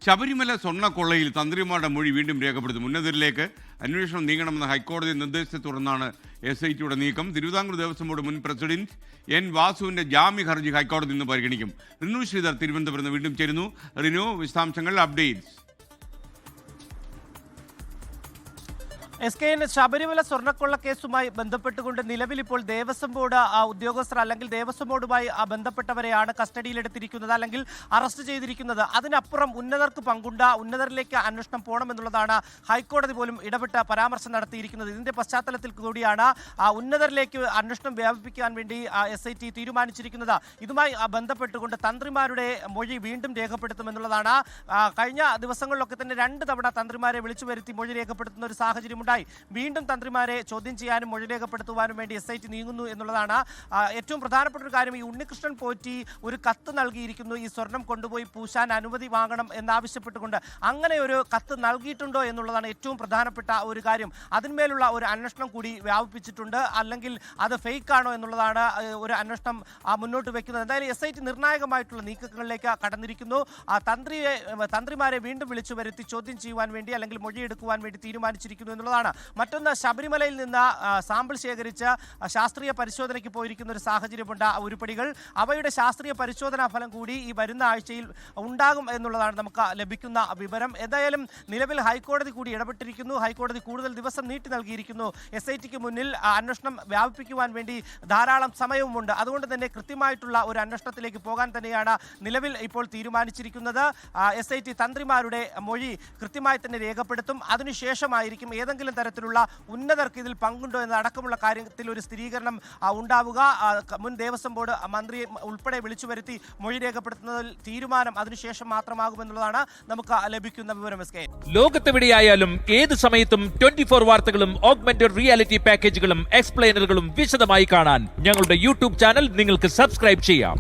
ശബരിമല സ്വർണ്ണക്കൊള്ളയിൽ തന്ത്രിമാരുടെ മൊഴി വീണ്ടും രേഖപ്പെടുത്തും. ഉന്നതരിലേക്ക് അന്വേഷണം നീങ്ങണമെന്ന ഹൈക്കോടതി നിർദ്ദേശത്തെ തുടർന്നാണ് SITയുടെ നീക്കം. തിരുവിതാംകൂർ ദേവസ്വം ബോർഡ് മുൻ പ്രസിഡന്റ് N. വാസുവിന്റെ ജാമ്യ ഹർജി ഹൈക്കോടതി ഇന്ന് പരിഗണിക്കും. റിനു ശ്രീധർ തിരുവനന്തപുരത്ത് വീണ്ടും ചേരുന്നു. റിനു, വിശദാംശങ്ങൾ, അപ്ഡേറ്റ്സ്. SKN ശബരിമല സ്വർണ്ണക്കൊള്ള കേസുമായി ബന്ധപ്പെട്ടുകൊണ്ട് നിലവിൽ ഇപ്പോൾ ദേവസ്വം ബോർഡ് ഉദ്യോഗസ്ഥർ അല്ലെങ്കിൽ ദേവസ്വം ബോർഡുമായി ബന്ധപ്പെട്ടവരെയാണ് കസ്റ്റഡിയിലെടുത്തിരിക്കുന്നത് അല്ലെങ്കിൽ അറസ്റ്റ് ചെയ്തിരിക്കുന്നത്. അതിനപ്പുറം ഉന്നതർക്ക് പങ്കുണ്ട, ഉന്നതരിലേക്ക് അന്വേഷണം പോകണമെന്നുള്ളതാണ് ഹൈക്കോടതി പോലും ഇടപെട്ട് പരാമർശം നടത്തിയിരിക്കുന്നത്. ഇതിന്റെ പശ്ചാത്തലത്തിൽ കൂടിയാണ് ഉന്നതരിലേക്ക് അന്വേഷണം വ്യാപിപ്പിക്കാൻ വേണ്ടി SIT തീരുമാനിച്ചിരിക്കുന്നത്. ഇതുമായി ബന്ധപ്പെട്ടുകൊണ്ട് തന്ത്രിമാരുടെ മൊഴി വീണ്ടും രേഖപ്പെടുത്തുമെന്നുള്ളതാണ്. കഴിഞ്ഞ ദിവസങ്ങളിലൊക്കെ തന്നെ 2 തവണ തന്ത്രിമാരെ വിളിച്ചു വരുത്തി മൊഴി രേഖപ്പെടുത്തുന്ന ഒരു സാഹചര്യം. വീണ്ടും തന്ത്രിമാരെ ചോദ്യം ചെയ്യാനും മൊഴി രേഖപ്പെടുത്തുവാനും വേണ്ടി SIT നീങ്ങുന്നു എന്നുള്ളതാണ് ഏറ്റവും പ്രധാനപ്പെട്ട ഒരു കാര്യം. ഈ ഉണ്ണികൃഷ്ണൻ പോറ്റി ഒരു കത്ത് നൽകിയിരിക്കുന്നു, ഈ സ്വർണം കൊണ്ടുപോയി പൂശാൻ അനുമതി വാങ്ങണം എന്നാവശ്യപ്പെട്ടുകൊണ്ട്. അങ്ങനെ ഒരു കത്ത് നൽകിയിട്ടുണ്ടോ എന്നുള്ളതാണ് ഏറ്റവും പ്രധാനപ്പെട്ട ഒരു കാര്യം. അതിന്മേലുള്ള ഒരു അന്വേഷണം കൂടി വ്യാപിപ്പിച്ചിട്ടുണ്ട്. അല്ലെങ്കിൽ അത് ഫേക്ക് ആണോ എന്നുള്ളതാണ് ഒരു അന്വേഷണം മുന്നോട്ട് വെക്കുന്നത്. എന്തായാലും SIT നിർണായകമായിട്ടുള്ള നീക്കങ്ങളിലേക്ക് കടന്നിരിക്കുന്നു. തന്ത്രിമാരെ വീണ്ടും വിളിച്ചു വരുത്തി ചോദ്യം ചെയ്യുവാൻ വേണ്ടി അല്ലെങ്കിൽ മൊഴിയെടുക്കുവാൻ വേണ്ടി തീരുമാനിച്ചിരിക്കുന്നു എന്നുള്ളതാണ്. മറ്റൊന്ന്, ശബരിമലയിൽ നിന്ന് സാമ്പിൾ ശേഖരിച്ച് ശാസ്ത്രീയ പരിശോധനയ്ക്ക് പോയിരിക്കുന്ന ഒരു സാഹചര്യമുണ്ട്. ഉരുപ്പടികൾ, അവയുടെ ശാസ്ത്രീയ പരിശോധനാ ഫലം കൂടി ഈ വരുന്ന ആഴ്ചയിൽ ഉണ്ടാകും എന്നുള്ളതാണ് നമുക്ക് ലഭിക്കുന്ന വിവരം. എന്തായാലും നിലവിൽ ഹൈക്കോടതി കൂടി ഇടപെട്ടിരിക്കുന്നു. ഹൈക്കോടതി കൂടുതൽ ദിവസം നീട്ടി നൽകിയിരിക്കുന്നു. SITക്ക് മുന്നിൽ അന്വേഷണം വ്യാപിപ്പിക്കുവാൻ വേണ്ടി ധാരാളം സമയവുമുണ്ട്. അതുകൊണ്ട് തന്നെ കൃത്യമായിട്ടുള്ള ഒരു അന്വേഷണത്തിലേക്ക് പോകാൻ തന്നെയാണ് നിലവിൽ ഇപ്പോൾ തീരുമാനിച്ചിരിക്കുന്നത്. SIT തന്ത്രിമാരുടെ മൊഴി കൃത്യമായി തന്നെ രേഖപ്പെടുത്തും. അതിനുശേഷമായിരിക്കും ഏതെങ്കിലും തരത്തിലുള്ള ഉന്നതർക്ക് ഇതിൽ പങ്കുണ്ടോ എന്നതടക്കമുള്ള കാര്യത്തിൽ ഒരു സ്ഥിരീകരണം ഉണ്ടാവുക. മുൻ ദേവസ്വം ബോർഡ് മന്ത്രിയെ ഉൾപ്പെടെ വിളിച്ചു വരുത്തി മൊഴി രേഖപ്പെടുത്തുന്നതിൽ തീരുമാനം അതിനുശേഷം മാത്രമാകുമെന്നുള്ളതാണ് നമുക്ക് ലഭിക്കുന്ന വിവരം. ലോകത്തെവിടെയായാലും ഏത് സമയത്തും 24 വാർത്തകളും ഓഗ്മെന്റഡ് റിയാലിറ്റി പാക്കേജുകളും എക്സ്പ്ലെയിനറുകളും വിശദമായി കാണാൻ ഞങ്ങളുടെ YouTube ചാനൽ നിങ്ങൾക്ക് സബ്സ്ക്രൈബ് ചെയ്യാം.